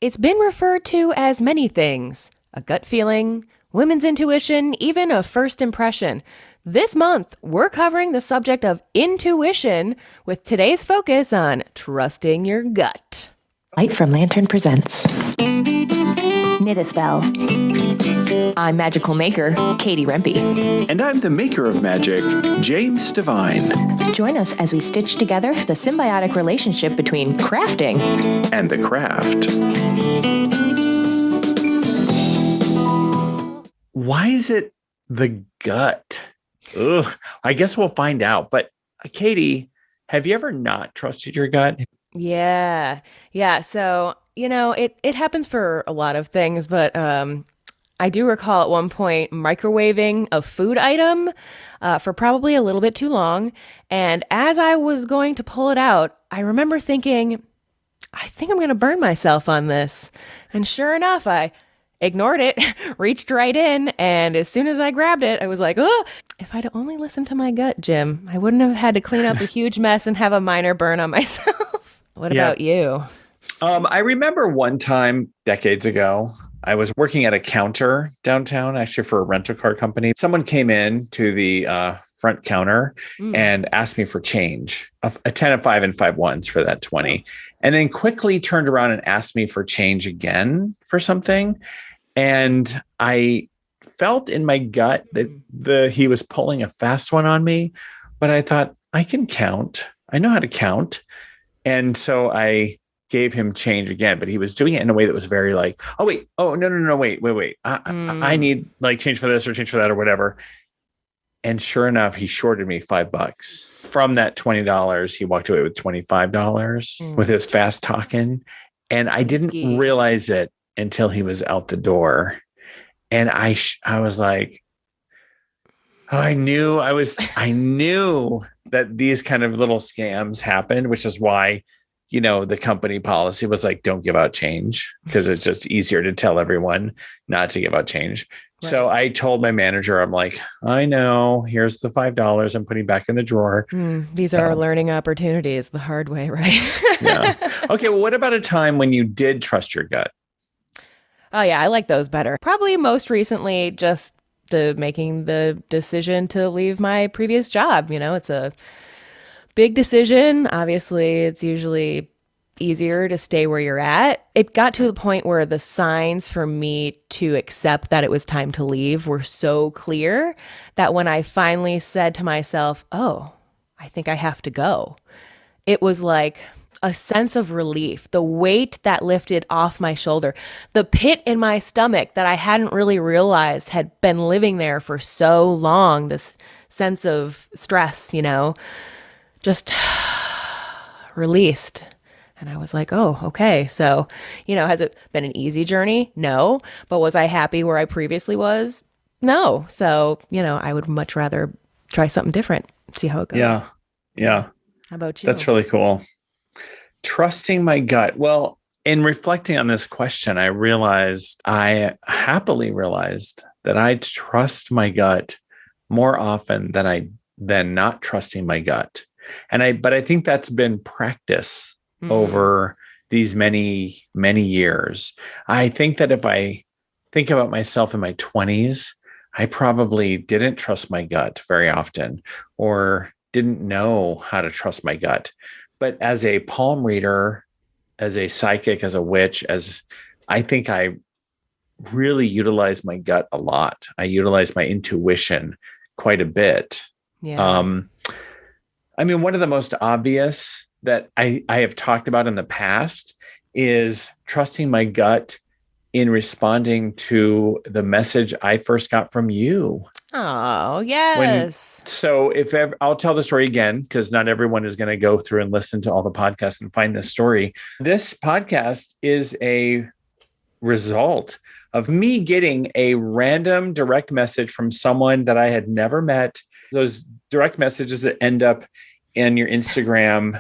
It's been referred to as many things: a gut feeling, women's intuition, even a first impression. This month, we're covering the subject of intuition with today's focus on trusting your gut. Light from Lantern presents Knit a Spell. I'm Magical Maker Katie Rempe. And I'm the maker of magic, James Devine. Join us as we stitch together the symbiotic relationship between crafting and the craft. Why is it the gut? Ugh, I guess we'll find out. But Katie, have you ever not trusted your gut? Yeah. So, it happens for a lot of things, but I do recall at one point microwaving a food item for probably a little bit too long. And as I was going to pull it out, I remember thinking, I think I'm going to burn myself on this. And sure enough, I ignored it, reached right in, and as soon as I grabbed it, I was like, oh, if I'd only listened to my gut, Jim, I wouldn't have had to clean up a huge mess and have a minor burn on myself. What about you? I remember one time decades ago, I was working at a counter downtown, actually for a rental car company. Someone came in to the front counter and asked me for change, a 10 of 5 and 5 ones for that 20. And then quickly turned around and asked me for change again for something. And I felt in my gut that he was pulling a fast one on me, but I thought, I can count. I know how to count. And so I gave him change again, but he was doing it in a way that was very like, oh, wait. Oh, no, wait. I need like change for this or change for that or whatever. And sure enough, he shorted me $5. From that $20, he walked away with $25 with his fast talking. And I didn't realize it until he was out the door. And I was like, oh, I knew that these kind of little scams happened, which is why, the company policy was like, don't give out change, because it's just easier to tell everyone not to give out change. Right. So I told my manager, I'm like, I know, here's the $5 I'm putting back in the drawer. These are learning opportunities the hard way, right? Yeah. Okay. Well, what about a time when you did trust your gut? Oh, yeah. I like those better. Probably most recently, just making the decision to leave my previous job. It's a big decision. Obviously, it's usually easier to stay where you're at. It got to the point where the signs for me to accept that it was time to leave were so clear that when I finally said to myself, oh, I think I have to go, it was like a sense of relief, the weight that lifted off my shoulder, the pit in my stomach that I hadn't really realized had been living there for so long, this sense of stress, just released. And I was like, oh, okay. So, has it been an easy journey? No. But was I happy where I previously was? No. So, I would much rather try something different, see how it goes. Yeah. How about you? That's really cool. Trusting my gut. Well, in reflecting on this question, I happily realized that I trust my gut more often than not trusting my gut. But I think that's been practice over these many, many years. I think that if I think about myself in my 20s, I probably didn't trust my gut very often or didn't know how to trust my gut. But as a palm reader, as a psychic, as a witch, I think I really utilize my gut a lot. I utilize my intuition quite a bit. Yeah. One of the most obvious that I have talked about in the past is trusting my gut in responding to the message I first got from you. Oh, yes. I'll tell the story again, because not everyone is going to go through and listen to all the podcasts and find this story. This podcast is a result of me getting a random direct message from someone that I had never met. Those direct messages that end up in your Instagram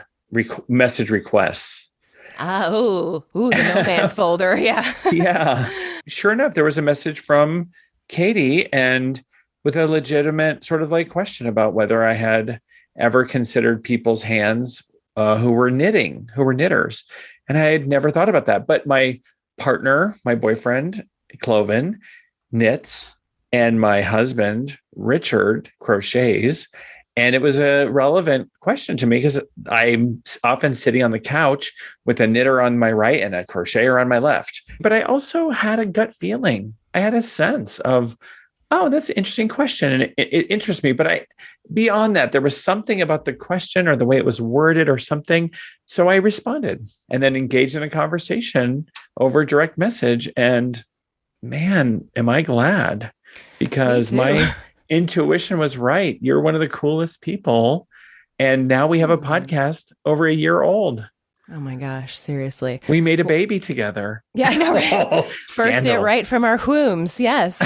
message requests. The no fans folder. Yeah. Yeah. Sure enough, there was a message from Katie and with a legitimate sort of like question about whether I had ever considered people's hands who were knitters. And I had never thought about that. But my partner, my boyfriend, Cloven, knits, and my husband, Richard, crochets. And it was a relevant question to me because I'm often sitting on the couch with a knitter on my right and a crocheter on my left. But I also had a gut feeling. I had a sense of, oh, that's an interesting question. And it interests me. But beyond that, there was something about the question or the way it was worded or something. So I responded and then engaged in a conversation over direct message. And man, am I glad, because my intuition was right. You're one of the coolest people. And now we have a podcast over a year old. Oh my gosh, seriously. We made a baby together. Yeah, I know, right? Birthed it right from our wombs, yes.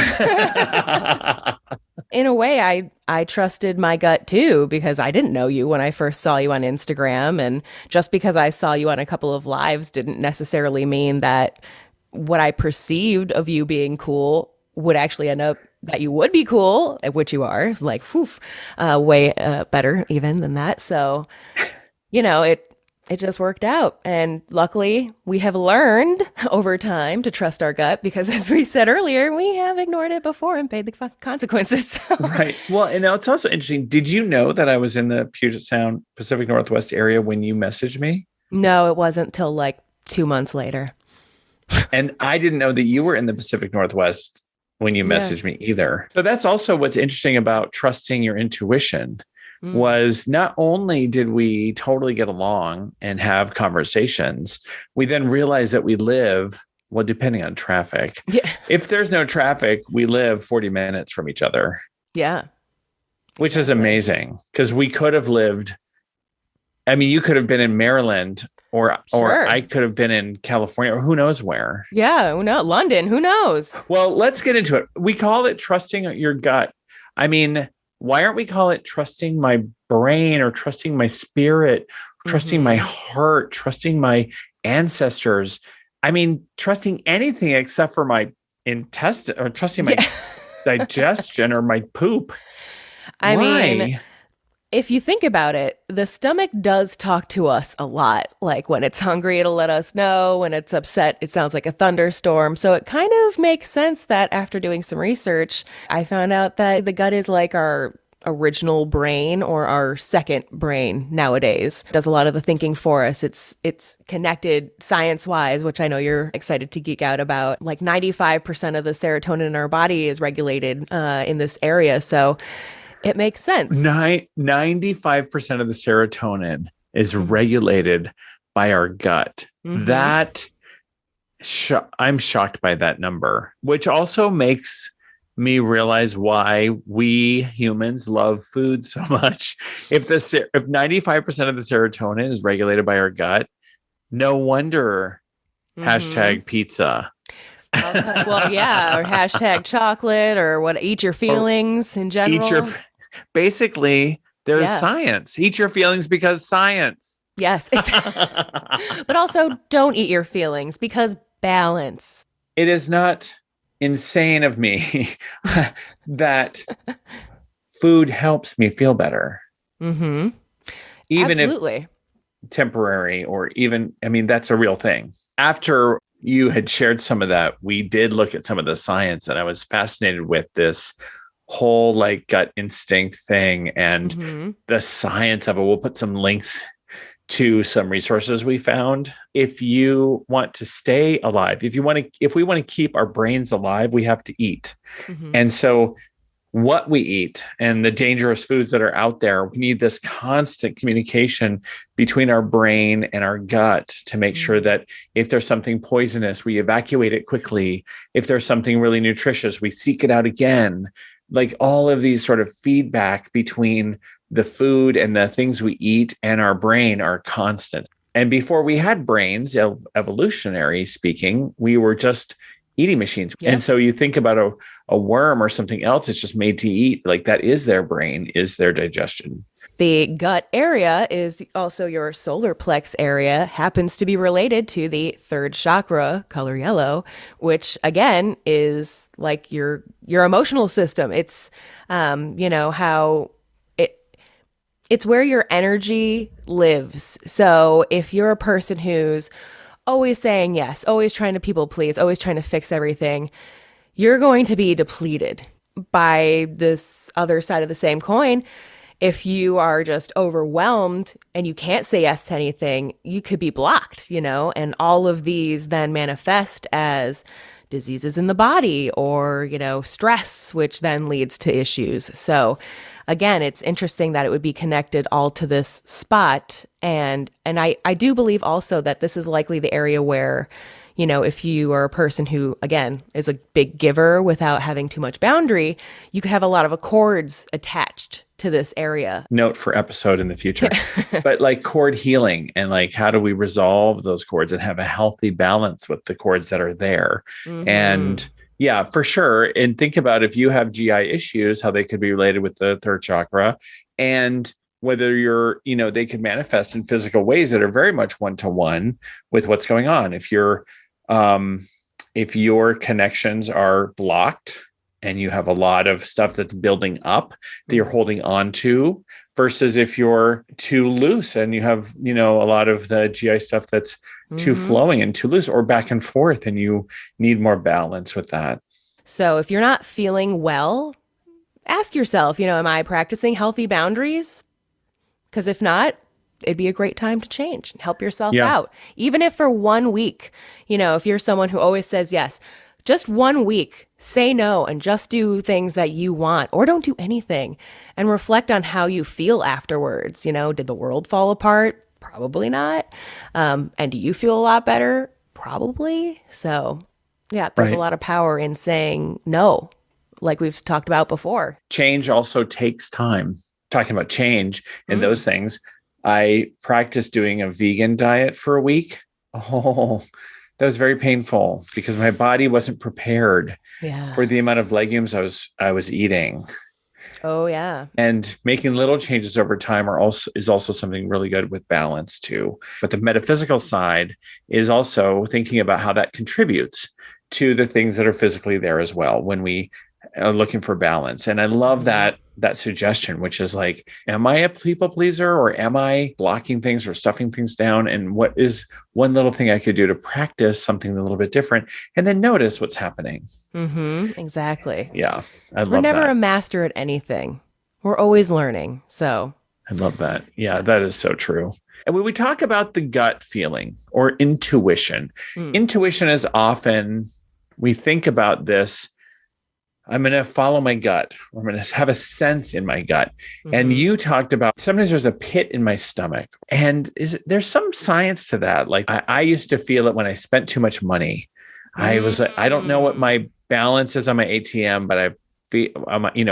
In a way, I trusted my gut too, because I didn't know you when I first saw you on Instagram. And just because I saw you on a couple of lives didn't necessarily mean that what I perceived of you being cool would actually end up that you would be cool, which you are, like, way better even than that. So, it just worked out. And luckily, we have learned over time to trust our gut because, as we said earlier, we have ignored it before and paid the consequences. Right. Well, and now it's also interesting. Did you know that I was in the Puget Sound, Pacific Northwest area when you messaged me? No, it wasn't till like 2 months later. And I didn't know that you were in the Pacific Northwest when you messaged me either. So that's also what's interesting about trusting your intuition. Was not only did we totally get along and have conversations, we then realized that we live, well, depending on traffic. Yeah. If there's no traffic, we live 40 minutes from each other. Yeah. Which is amazing, because we could have lived, I mean, you could have been in Maryland or I could have been in California or who knows where. Yeah. London, who knows? Well, let's get into it. We call it trusting your gut. I mean, why aren't we call it trusting my brain or trusting my spirit, trusting my heart, trusting my ancestors? I mean, trusting anything except for my intestine or trusting my digestion or my poop. I mean, if you think about it, the stomach does talk to us a lot. Like when it's hungry, it'll let us know. When it's upset, it sounds like a thunderstorm. So it kind of makes sense that after doing some research, I found out that the gut is like our original brain or our second brain nowadays. It does a lot of the thinking for us. It's connected science-wise, which I know you're excited to geek out about. Like 95% of the serotonin in our body is regulated in this area. So it makes sense. 95% of the serotonin is regulated by our gut. That I'm shocked by that number, which also makes me realize why we humans love food so much. If 95% of the serotonin is regulated by our gut, no wonder hashtag pizza. Well, yeah, or hashtag chocolate or eat your feelings in general. Basically, there's science. Eat your feelings because science. Yes. But also don't eat your feelings because balance. It is not insane of me that food helps me feel better. Even Absolutely. If temporary or even, I mean, that's a real thing. After you had shared some of that, we did look at some of the science, and I was fascinated with this whole like gut instinct thing and the science of it. We'll put some links to some resources we found. If you want to stay alive, if we want to keep our brains alive, we have to eat. And so what we eat and the dangerous foods that are out there, we need this constant communication between our brain and our gut to make sure that if there's something poisonous, we evacuate it quickly. If there's something really nutritious, we seek it out again. Like all of these sort of feedback between the food and the things we eat and our brain are constant. And before we had brains, evolutionary speaking, we were just eating machines. Yeah. And so you think about a worm or something else, it's just made to eat. Like that is their brain, is their digestion. The gut area is also your solar plex area, happens to be related to the third chakra, color yellow, which again is like your emotional system. It's, how it's where your energy lives. So if you're a person who's always saying yes, always trying to people please, always trying to fix everything, you're going to be depleted. By this other side of the same coin, if you are just overwhelmed and you can't say yes to anything, you could be blocked, and all of these then manifest as diseases in the body or, stress, which then leads to issues. So again, it's interesting that it would be connected all to this spot. And I do believe also that this is likely the area where, if you are a person who, again, is a big giver without having too much boundary, you could have a lot of accords attached to this area. Note for episode in the future. But like cord healing and like how do we resolve those cords and have a healthy balance with the cords that are there? Mm-hmm. And yeah, for sure. And think about if you have GI issues, how they could be related with the third chakra, and whether they could manifest in physical ways that are very much one-to-one with what's going on. If your connections are blocked and you have a lot of stuff that's building up that you're holding on to, versus if you're too loose and you have, a lot of the GI stuff that's too flowing and too loose or back and forth, and you need more balance with that. So if you're not feeling well, ask yourself, am I practicing healthy boundaries? Because if not, it'd be a great time to change and help yourself out. Even if for 1 week, if you're someone who always says yes, just 1 week, say no and just do things that you want, or don't do anything, and reflect on how you feel afterwards. Did the world fall apart? Probably not. And do you feel a lot better? Probably. So yeah, there's a lot of power in saying no, like we've talked about before. Change also takes time. Talking about change and those things, I practiced doing a vegan diet for a week. Oh, that was very painful because my body wasn't prepared for the amount of legumes I was eating. Oh yeah. And making little changes over time is also something really good with balance too. But the metaphysical side is also thinking about how that contributes to the things that are physically there as well when we are looking for balance. And I love that suggestion, which is like, am I a people pleaser or am I blocking things or stuffing things down? And what is one little thing I could do to practice something a little bit different and then notice what's happening? Exactly. Yeah. We're never a master at anything. We're always learning. So I love that. Yeah, that is so true. And when we talk about the gut feeling or intuition, intuition is often, we think about this, I'm going to follow my gut, or I'm going to have a sense in my gut. And you talked about sometimes there's a pit in my stomach. And there's some science to that. Like I used to feel it when I spent too much money. I was like, I don't know what my balance is on my ATM, but I feel,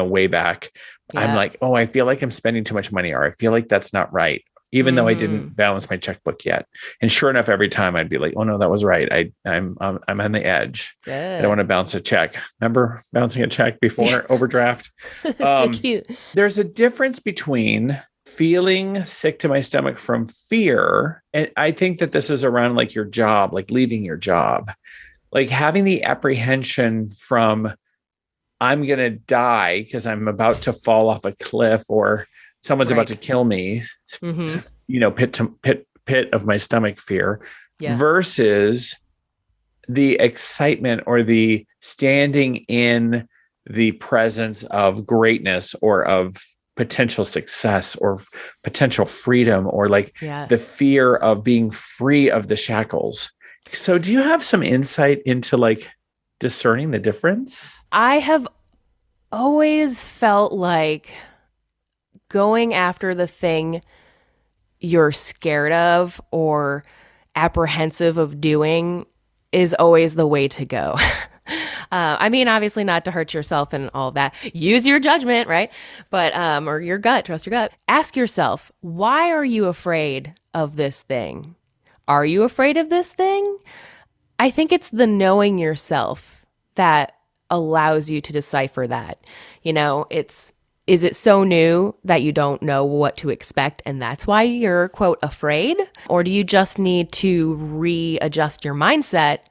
way back, I'm like, oh, I feel like I'm spending too much money, or I feel like that's not right, even though I didn't balance my checkbook yet. And sure enough, every time I'd be like, oh no, that was right. I'm on the edge. Good. I don't want to bounce a check. Remember bouncing a check before overdraft? So cute. There's a difference between feeling sick to my stomach from fear. And I think that this is around like your job, like leaving your job, like having the apprehension from, I'm going to die because I'm about to fall off a cliff, or someone's about to kill me, pit of my stomach fear, versus the excitement or the standing in the presence of greatness or of potential success or potential freedom, or like the fear of being free of the shackles. So do you have some insight into like discerning the difference? I have always felt like going after the thing you're scared of or apprehensive of doing is always the way to go. I mean, obviously not to hurt yourself and all of that. Use your judgment, right? But, or your gut, trust your gut. Ask yourself, why are you afraid of this thing? Are you afraid of this thing? I think it's the knowing yourself that allows you to decipher that. Is it so new that you don't know what to expect and that's why you're, quote, afraid? Or do you just need to readjust your mindset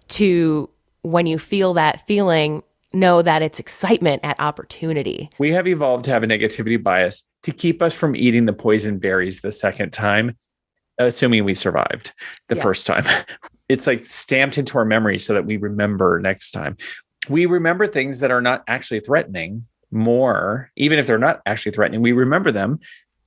to, when you feel that feeling, know that it's excitement at opportunity? We have evolved to have a negativity bias to keep us from eating the poison berries the second time. assuming we survived the first time. It's like stamped into our memory so that we remember next time. We remember things that are not actually threatening more, even if they're not actually threatening, we remember them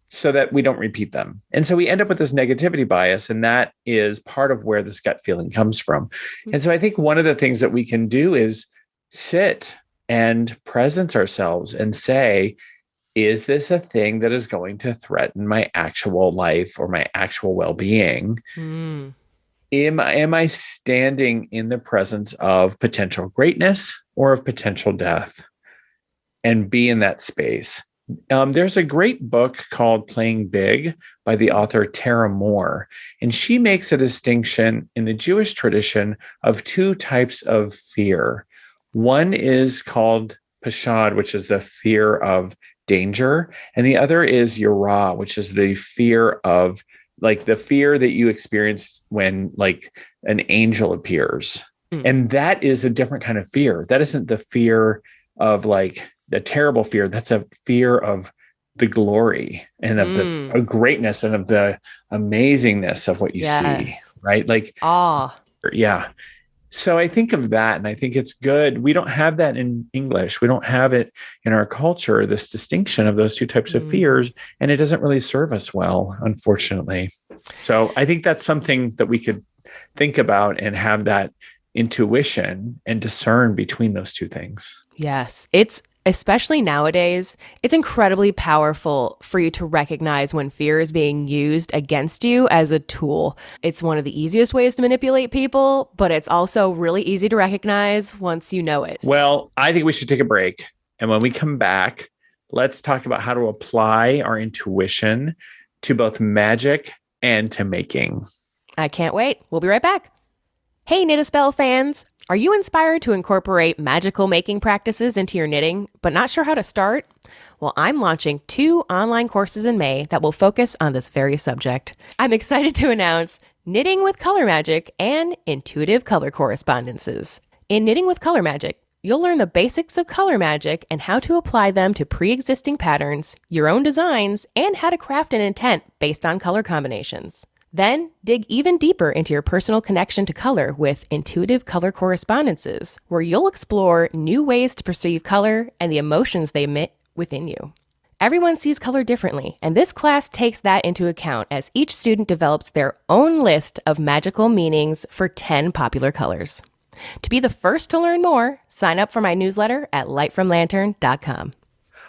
so that we don't repeat them. And so we end up with this negativity bias, and that is part of where this gut feeling comes from. And so I think one of the things that we can do is sit and presence ourselves and say, is this a thing that is going to threaten my actual life or my actual well-being? Am I standing in the presence of potential greatness or of potential death? And be in that space. There's a great book called Playing Big by the author Tara Moore, and she makes a distinction in the Jewish tradition of two types of fear. One is called pashad, which is the fear of danger, and the other is yirah, which is the fear of, like, the fear that you experience when, like, an angel appears. And that is a different kind of fear. That isn't the fear of, like, a terrible fear. That's a fear of the glory and of the greatness and of the amazingness of what you see, right? Like, yeah. So I think of that, and I think it's good. We don't have that in English. We don't have it in our culture, this distinction of those two types of fears, and it doesn't really serve us well, unfortunately. So I think that's something that we could think about and have that intuition and discern between those two things. Yes. Especially nowadays, it's incredibly powerful for you to recognize when fear is being used against you as a tool. It's one of the easiest ways to manipulate people, but it's also really easy to recognize once you know it. Well, I think we should take a break. And when we come back, let's talk about how to apply our intuition to both magic and to making. I can't wait. We'll be right back. Hey, Knit a Spell fans. Are you inspired to incorporate magical making practices into your knitting, but not sure how to start? Well, I'm launching 2 online courses in May that will focus on this very subject. I'm excited to announce Knitting with Color Magic and Intuitive Color Correspondences. In Knitting with Color Magic, you'll learn the basics of color magic and how to apply them to pre-existing patterns, your own designs, and how to craft an intent based on color combinations. Then, dig even deeper into your personal connection to color with Intuitive Color Correspondences, where you'll explore new ways to perceive color and the emotions they emit within you. Everyone sees color differently, and this class takes that into account as each student develops their own list of magical meanings for 10 popular colors. To be the first to learn more, sign up for my newsletter at lightfromlantern.com.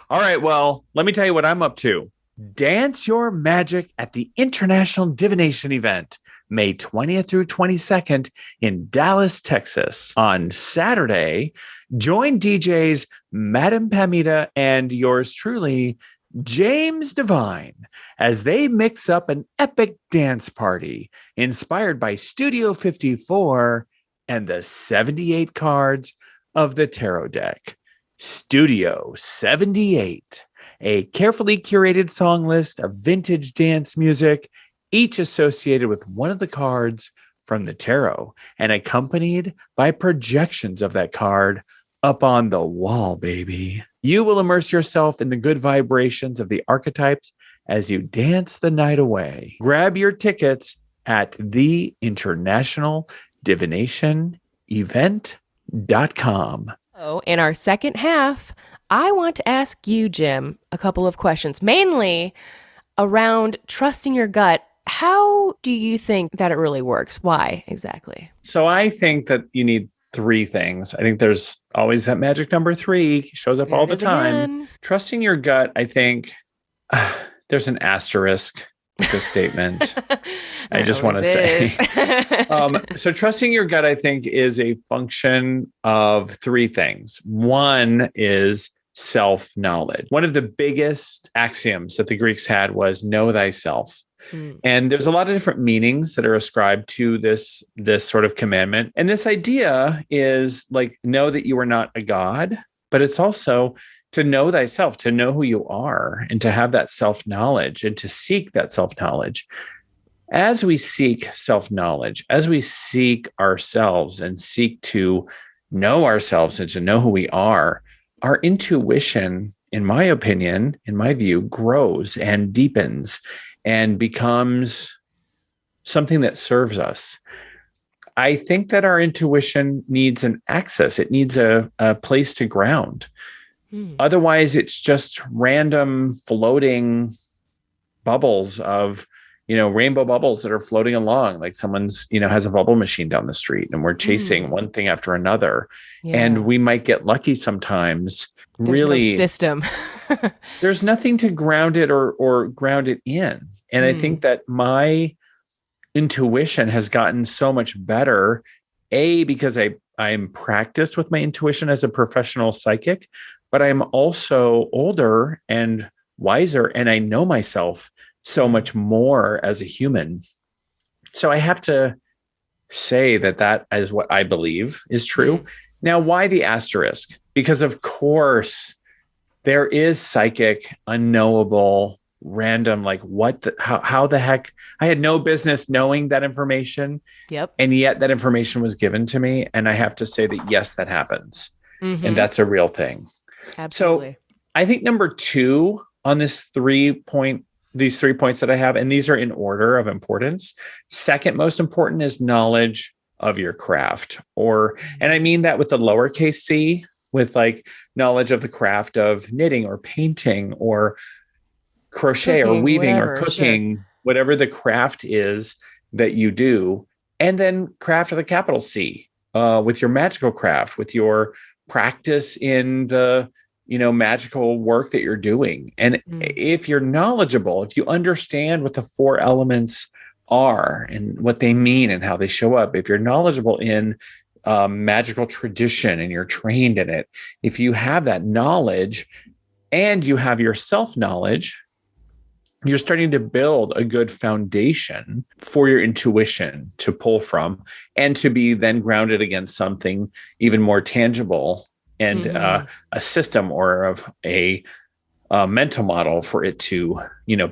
All right, well, let me tell you what I'm up to. Dance your magic at the International Divination event, May 20th through 22nd in Dallas, Texas. On Saturday, join DJs Madame Pamita and yours truly, James Devine, as they mix up an epic dance party inspired by Studio 54 and the 78 cards of the tarot deck. Studio 78. A carefully curated song list of vintage dance music, each associated with one of the cards from the tarot and accompanied by projections of that card up on the wall, baby. You will immerse yourself in the good vibrations of the archetypes as you dance the night away. Grab your tickets at theinternationaldivination.event.com. So, in our second half, I want to ask you, Jim, a couple of questions, mainly around trusting your gut. How do you think that it really works? Why exactly? So I think that you need 3 things. I think there's always that magic number 3 shows up all the time. Again. Trusting your gut, I think there's an asterisk with this statement. I just want to say. So trusting your gut, I think, is a function of 3 things. One is self-knowledge. One of the biggest axioms that the Greeks had was know thyself. And there's a lot of different meanings that are ascribed to this sort of commandment. And this idea is like, know that you are not a god, but it's also to know thyself, to know who you are, and to have that self-knowledge and to seek that self-knowledge. As we seek self-knowledge, as we seek ourselves and seek to know ourselves and to know who we are, our intuition, in my opinion, in my view, grows and deepens and becomes something that serves us. I think that our intuition needs an access. It needs a place to ground. Otherwise, it's just random floating bubbles of, rainbow bubbles that are floating along, like someone's, has a bubble machine down the street and we're chasing one thing after another. Yeah. And we might get lucky sometimes. There's really, no system. there's nothing to ground it or ground it in. And I think that my intuition has gotten so much better, because I'm practiced with my intuition as a professional psychic, but I'm also older and wiser, and I know myself so much more as a human. So I have to say that is what I believe is true. Now, why the asterisk? Because of course there is psychic, unknowable, random, like how the heck, I had no business knowing that information. Yep. And yet that information was given to me. And I have to say that, yes, that happens. And that's a real thing. Absolutely. So I think number 2 on these 3 points that I have, and these are in order of importance. Second most important is knowledge of your craft, and I mean that with the lowercase c, with like knowledge of the craft of knitting or painting or crochet or weaving or cooking, whatever the craft is that you do. And then craft with a capital C, with your magical craft, with your practice in the, magical work that you're doing. And if you're knowledgeable, if you understand what the 4 elements are and what they mean and how they show up, if you're knowledgeable in magical tradition and you're trained in it, if you have that knowledge and you have your self-knowledge, you're starting to build a good foundation for your intuition to pull from and to be then grounded against something even more tangible and a system or of a mental model for it to,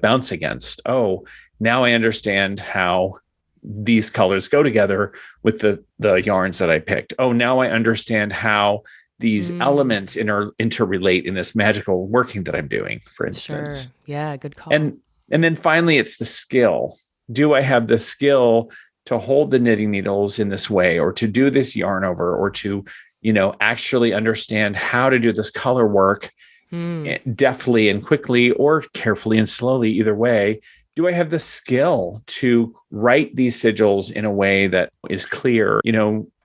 bounce against. Oh, now I understand how these colors go together with the yarns that I picked. Oh, now I understand how these elements interrelate in this magical working that I'm doing, for instance. Sure. Yeah, good call. And then finally, it's the skill. Do I have the skill to hold the knitting needles in this way, or to do this yarn over, or to, actually understand how to do this color work deftly and quickly, or carefully and slowly, either way? Do I have the skill to write these sigils in a way that is clear,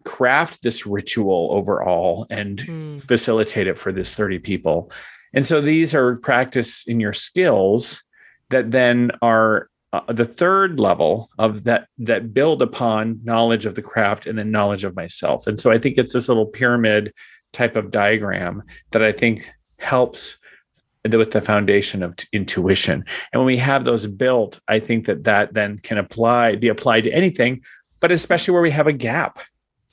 craft this ritual overall and facilitate it for this 30 people? And so these are practice in your skills that then are the third level of that build upon knowledge of the craft and then knowledge of myself. And so I think it's this little pyramid type of diagram that I think helps with the foundation of intuition. And when we have those built, I think that then can be applied to anything, but especially where we have a gap.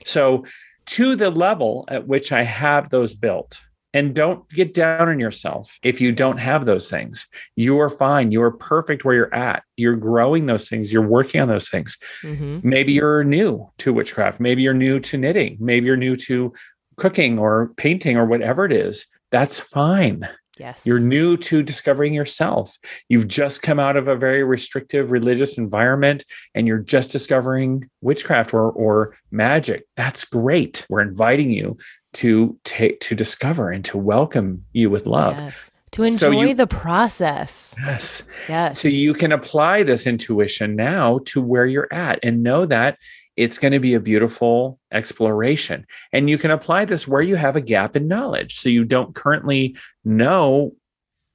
So to the level at which I have those built, and don't get down on yourself if you don't have those things. You are fine. You are perfect where you're at. You're growing those things. You're working on those things. Maybe you're new to witchcraft. Maybe you're new to knitting. Maybe you're new to cooking or painting or whatever it is. That's fine. Yes. You're new to discovering yourself. You've just come out of a very restrictive religious environment and you're just discovering witchcraft or magic. That's great. We're inviting you to discover and to welcome you with love. Yes. To enjoy the process. Yes. Yes. So you can apply this intuition now to where you're at and know that it's going to be a beautiful exploration. And you can apply this where you have a gap in knowledge. So you don't currently know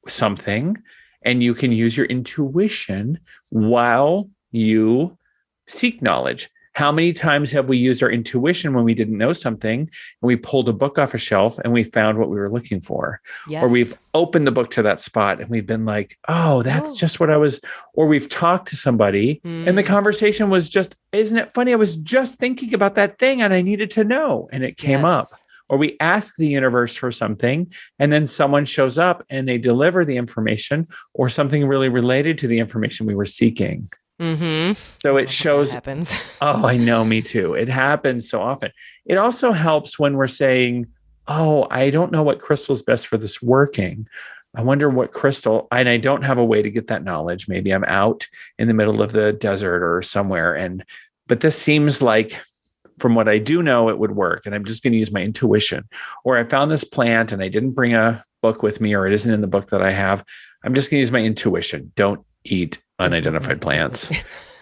something, and you can use your intuition while you seek knowledge. How many times have we used our intuition when we didn't know something and we pulled a book off a shelf and we found what we were looking for? Yes. Or we've opened the book to that spot and we've been like, oh, that's just what I was, or we've talked to somebody and the conversation was just, isn't it funny? I was just thinking about that thing and I needed to know, and it came up. Or we ask the universe for something and then someone shows up and they deliver the information or something really related to the information we were seeking. So it shows. Happens. Oh, I know. Me too. It happens so often. It also helps when we're saying, oh, I don't know what crystal is best for this working. I wonder what crystal, and I don't have a way to get that knowledge. Maybe I'm out in the middle of the desert or somewhere. But this seems like, from what I do know, it would work. And I'm just going to use my intuition. Or I found this plant and I didn't bring a book with me, or it isn't in the book that I have. I'm just going to use my intuition. Don't eat unidentified plants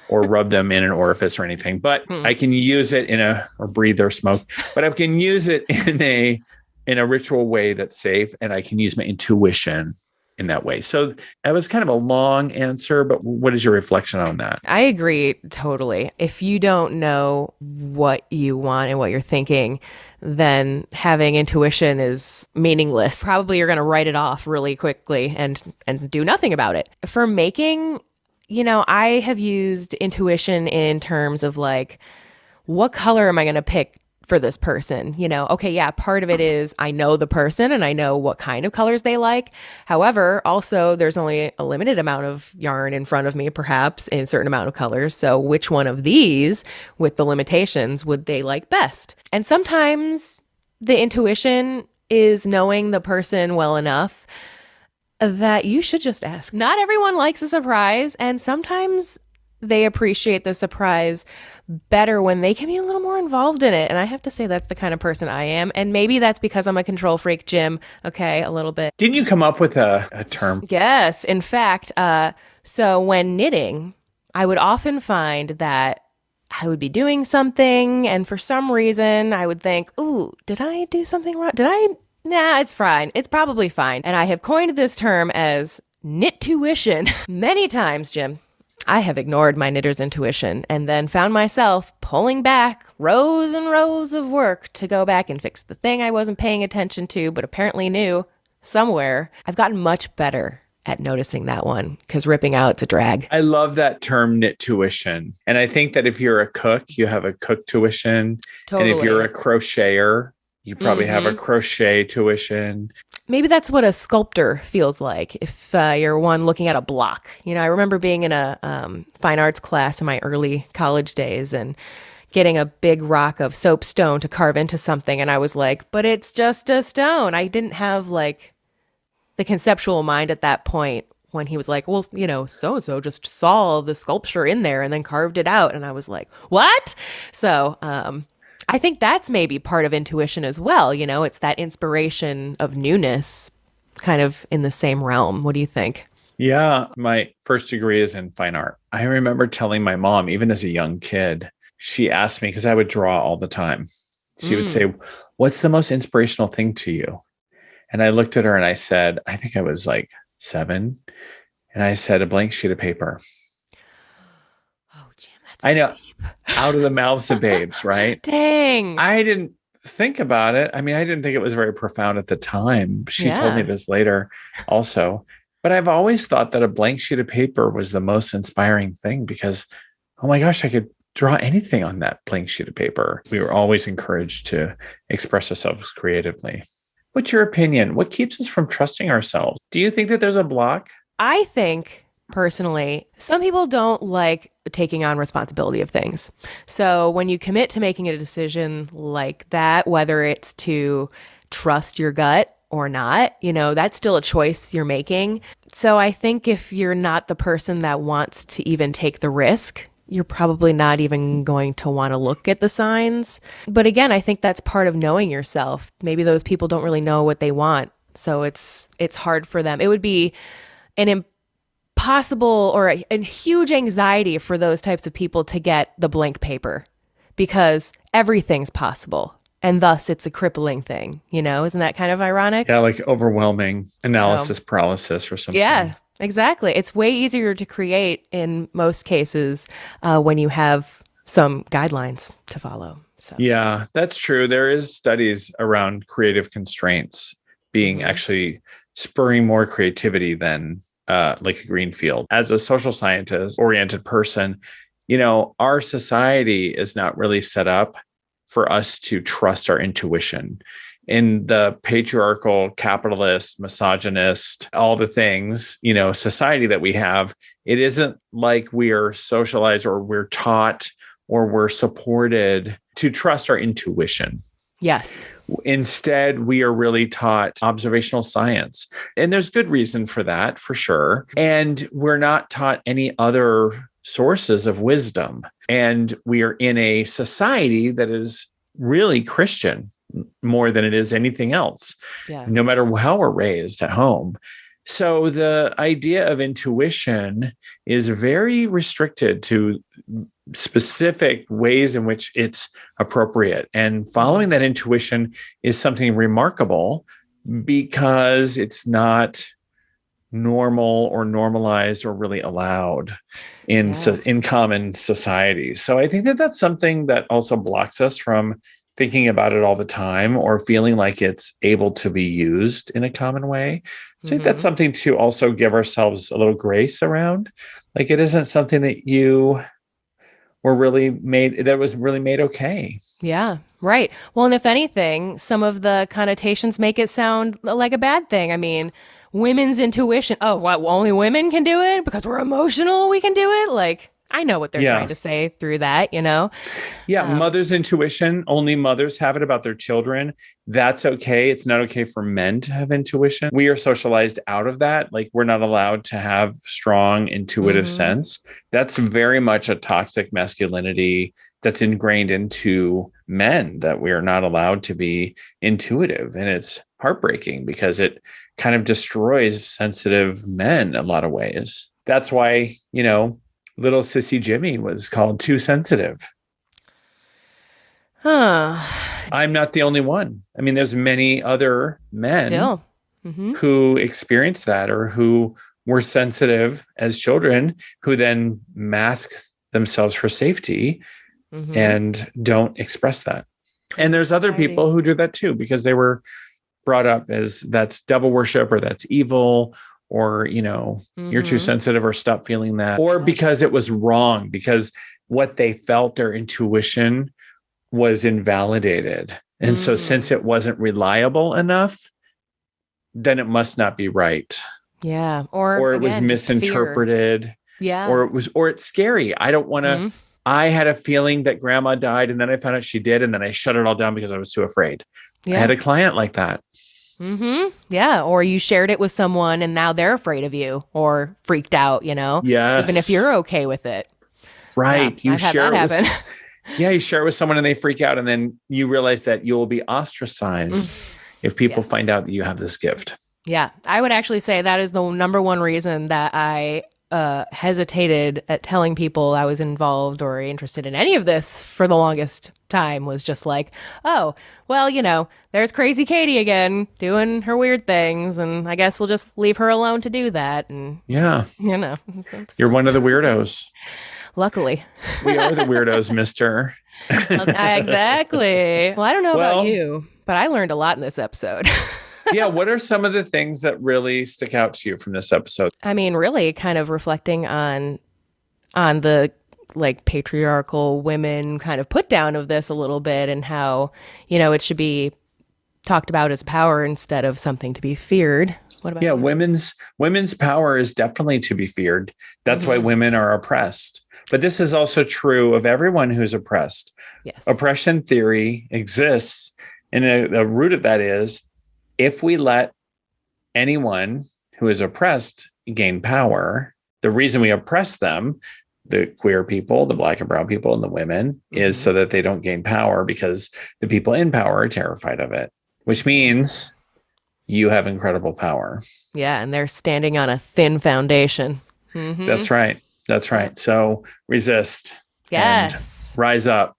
or rub them in an orifice or anything. But I can use it or breathe their smoke. But I can use it in a ritual way that's safe. And I can use my intuition in that way. So that was kind of a long answer, but what is your reflection on that? I agree totally. If you don't know what you want and what you're thinking, then having intuition is meaningless. Probably you're going to write it off really quickly and do nothing about it. For making, I have used intuition in terms of like, what color am I going to pick for this person? Okay, yeah, part of it is I know the person and I know what kind of colors they like. However, also there's only a limited amount of yarn in front of me, perhaps in a certain amount of colors. So which one of these with the limitations would they like best? And sometimes the intuition is knowing the person well enough that you should just ask. Not everyone likes a surprise, and sometimes they appreciate the surprise better when they can be a little more involved in it. And I have to say that's the kind of person I am. And maybe that's because I'm a control freak, Jim. Okay, a little bit. Didn't you come up with a term? Yes. In fact, so when knitting, I would often find that I would be doing something, and for some reason I would think, ooh, did I do something wrong? Nah, it's fine. It's probably fine. And I have coined this term as knit-tuition many times, Jim. I have ignored my knitter's intuition and then found myself pulling back rows and rows of work to go back and fix the thing I wasn't paying attention to, but apparently knew somewhere. I've gotten much better at noticing that one because ripping out's a drag. I love that term, knit tuition. And I think that if you're a cook, you have a cook tuition. Totally. And if you're a crocheter, you probably have a crochet tuition. Maybe that's what a sculptor feels like if you're one looking at a block. I remember being in a fine arts class in my early college days and getting a big rock of soapstone to carve into something. And I was like, but it's just a stone. I didn't have like the conceptual mind at that point when he was like, well, so-and-so just saw the sculpture in there and then carved it out. And I was like, what? So, I think that's maybe part of intuition as well. It's that inspiration of newness kind of in the same realm. What do you think? Yeah, my first degree is in fine art. I remember telling my mom, even as a young kid, she asked me, because I would draw all the time. She would say, what's the most inspirational thing to you? And I looked at her and I said, I think I was like 7. And I said, a blank sheet of paper. Oh, Jim, that's I know. deep. Out of the mouths of babes, right? Dang. I didn't think about it. I mean, I didn't think it was very profound at the time. She told me this later also. But I've always thought that a blank sheet of paper was the most inspiring thing because, oh my gosh, I could draw anything on that blank sheet of paper. We were always encouraged to express ourselves creatively. What's your opinion? What keeps us from trusting ourselves? Do you think that there's a block? I think personally, some people don't like taking on responsibility of things. So when you commit to making a decision like that, whether it's to trust your gut or not, that's still a choice you're making. So I think if you're not the person that wants to even take the risk, you're probably not even going to want to look at the signs. But again, I think that's part of knowing yourself. Maybe those people don't really know what they want. So it's hard for them. It would be an impossible or a huge anxiety for those types of people to get the blank paper because everything's possible. And thus it's a crippling thing, isn't that kind of ironic? Yeah, like overwhelming analysis paralysis or something. Yeah, exactly. It's way easier to create in most cases when you have some guidelines to follow. So. Yeah, that's true. There is studies around creative constraints being actually spurring more creativity than like a green field. As a social scientist oriented person, our society is not really set up for us to trust our intuition. In the patriarchal, capitalist, misogynist, all the things, society that we have, it isn't like we are socialized or we're taught or we're supported to trust our intuition. Yes. Instead, we are really taught observational science. And there's good reason for that, for sure. And we're not taught any other sources of wisdom. And we are in a society that is really Christian more than it is anything else, Yeah. no matter how we're raised at home. So the idea of intuition is very restricted to specific ways in which it's appropriate. And following that intuition is something remarkable because it's not normal or normalized or really allowed in common society. So I think that that's something that also blocks us from thinking about it all the time or feeling like it's able to be used in a common way. So I think that's something to also give ourselves a little grace around. Like it isn't something that you were really made, that was really made okay. Yeah, right. Well, and if anything, some of the connotations make it sound like a bad thing. I mean, women's intuition. Oh, what? Only women can do it because we're emotional. We can do it. Like, I know what they're trying to say through that, you know? Yeah. Mother's intuition. Only mothers have it about their children. That's okay. It's not okay for men to have intuition. We are socialized out of that. Like we're not allowed to have strong intuitive sense. That's very much a toxic masculinity that's ingrained into men, that we are not allowed to be intuitive. And it's heartbreaking because it kind of destroys sensitive men in a lot of ways. That's why, you know, little sissy Jimmy was called too sensitive. Huh. I'm not the only one. I mean, there's many other men who experienced that or who were sensitive as children who then mask themselves for safety and don't express that. And there's other people who do that too, because they were brought up as that's devil worship or that's evil or, you know, you're too sensitive or stop feeling that, or because it was wrong, because what they felt, their intuition was invalidated. And so since it wasn't reliable enough, then it must not be right. Yeah. Or it was misinterpreted. Yeah. Or it's scary. I don't want to, I had a feeling that grandma died and then I found out she did. And then I shut it all down because I was too afraid. I had a client like that. Yeah. Or you shared it with someone and now they're afraid of you or freaked out, you know? Yes. Even if you're okay with it. Right. Yeah, I've had that happen. You share it with someone and they freak out. And then you realize that you'll be ostracized if people find out that you have this gift. Yeah. I would actually say that is the number one reason that I hesitated at telling people I was involved or interested in any of this for the longest time, was just like, oh, well, you know, there's crazy Katie again doing her weird things. And I guess we'll just leave her alone to do that. And yeah, you know, you're one of the weirdos. Luckily. We are the weirdos, mister. Exactly. Well, I don't know about you, but I learned a lot in this episode. Yeah. What are some of the things that really stick out to you from this episode? I mean, really kind of reflecting on the like patriarchal women kind of put down of this a little bit, and how, you know, it should be talked about as power instead of something to be feared. What about you? Women's power is definitely to be feared. That's why women are oppressed. But this is also true of everyone who's oppressed. Yes. Oppression theory exists. And the root of that is, if we let anyone who is oppressed gain power, the reason we oppress them, the queer people, the Black and brown people, and the women, is so that they don't gain power, because the people in power are terrified of it, which means you have incredible power. Yeah. And they're standing on a thin foundation. That's right. That's right. So resist. Yes. And rise up.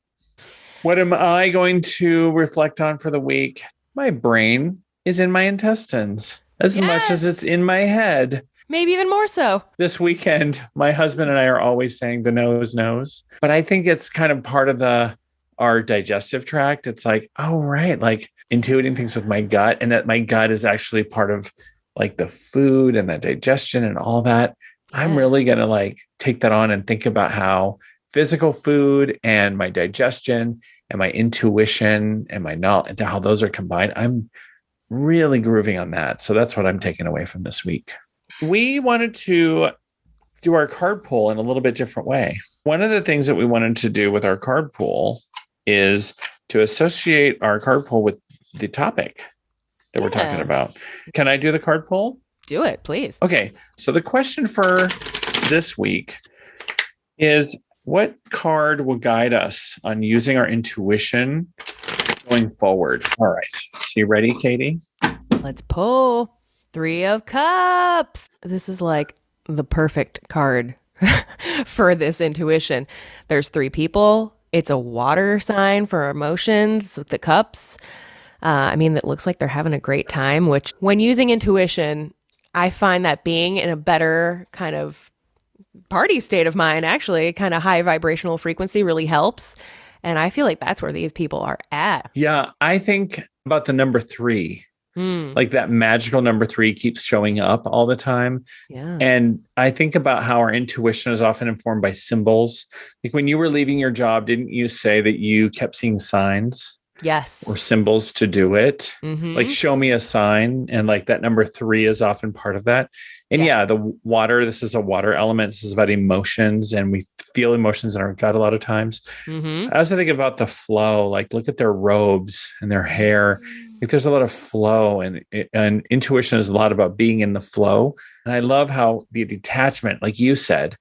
What am I going to reflect on for the week? My brain is in my intestines as much as it's in my head. Maybe even more so. This weekend, my husband and I are always saying the nose. But I think it's kind of part of our digestive tract. It's like, oh, right. Like intuiting things with my gut, and that my gut is actually part of like the food and the digestion and all that. Yeah. I'm really going to like take that on and think about how physical food and my digestion and my intuition and my knowledge, and how those are combined. I'm really grooving on that. So that's what I'm taking away from this week. We wanted to do our card pull in a little bit different way. One of the things that we wanted to do with our card pull is to associate our card pull with the topic that we're talking about. Can I do the card pull? Do it, please. Okay. So the question for this week is, what card will guide us on using our intuition going forward? All right. So you ready, Katie? Let's pull. 3 of Cups. This is like the perfect card for this intuition. There's 3 people. It's a water sign for emotions, the cups. It looks like they're having a great time, which when using intuition, I find that being in a better kind of party state of mind, actually, kind of high vibrational frequency really helps. And I feel like that's where these people are at. Yeah, I think about the number 3. Like that magical number 3 keeps showing up all the time. Yeah. And I think about how our intuition is often informed by symbols. Like when you were leaving your job, didn't you say that you kept seeing signs? Yes. Or symbols to do it? Like show me a sign. And like that number 3 is often part of that. And the water, this is a water element. This is about emotions, and we feel emotions in our gut a lot of times. I also think about the flow, like look at their robes and their hair. Like there's a lot of flow, and intuition is a lot about being in the flow. And I love how the detachment, like you said,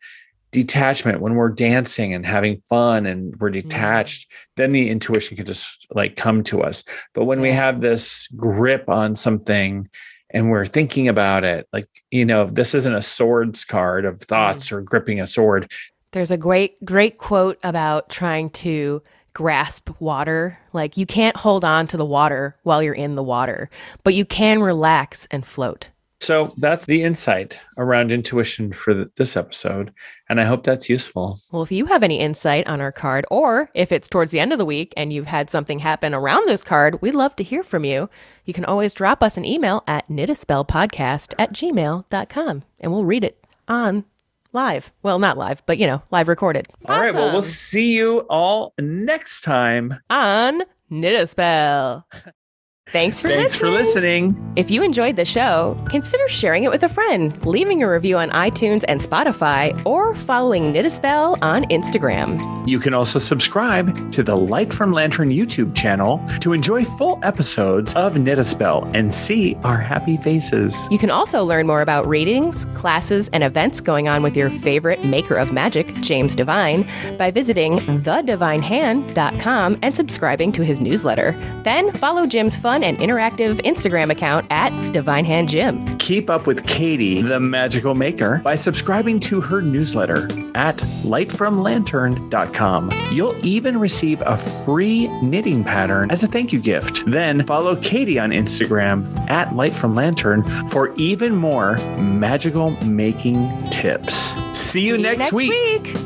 detachment, when we're dancing and having fun and we're detached, then the intuition can just like come to us. But when we have this grip on something and we're thinking about it, like, this isn't a swords card of thoughts or gripping a sword. There's a great quote about trying to grasp water. Like you can't hold on to the water while you're in the water, but you can relax and float. So that's the insight around intuition for this episode. And I hope that's useful. Well, if you have any insight on our card, or if it's towards the end of the week and you've had something happen around this card, we'd love to hear from you. You can always drop us an email at knittaspellpodcast@gmail.com, and we'll read it on live. Well, not live, but live recorded. All right. Well, we'll see you all next time on Knit a Spell. Thanks for listening. If you enjoyed the show, consider sharing it with a friend, leaving a review on iTunes and Spotify, or following Knit a Spell on Instagram. You can also subscribe to the Light from Lantern YouTube channel to enjoy full episodes of Knit a Spell and see our happy faces. You can also learn more about readings, classes, and events going on with your favorite maker of magic, James Devine, by visiting thedivinehand.com and subscribing to his newsletter. Then follow Jim's fun and interactive Instagram account at Divine Hand Jim. Keep up with Katie, the magical maker, by subscribing to her newsletter at lightfromlantern.com. You'll even receive a free knitting pattern as a thank you gift. Then follow Katie on Instagram at lightfromlantern for even more magical making tips. See you next week.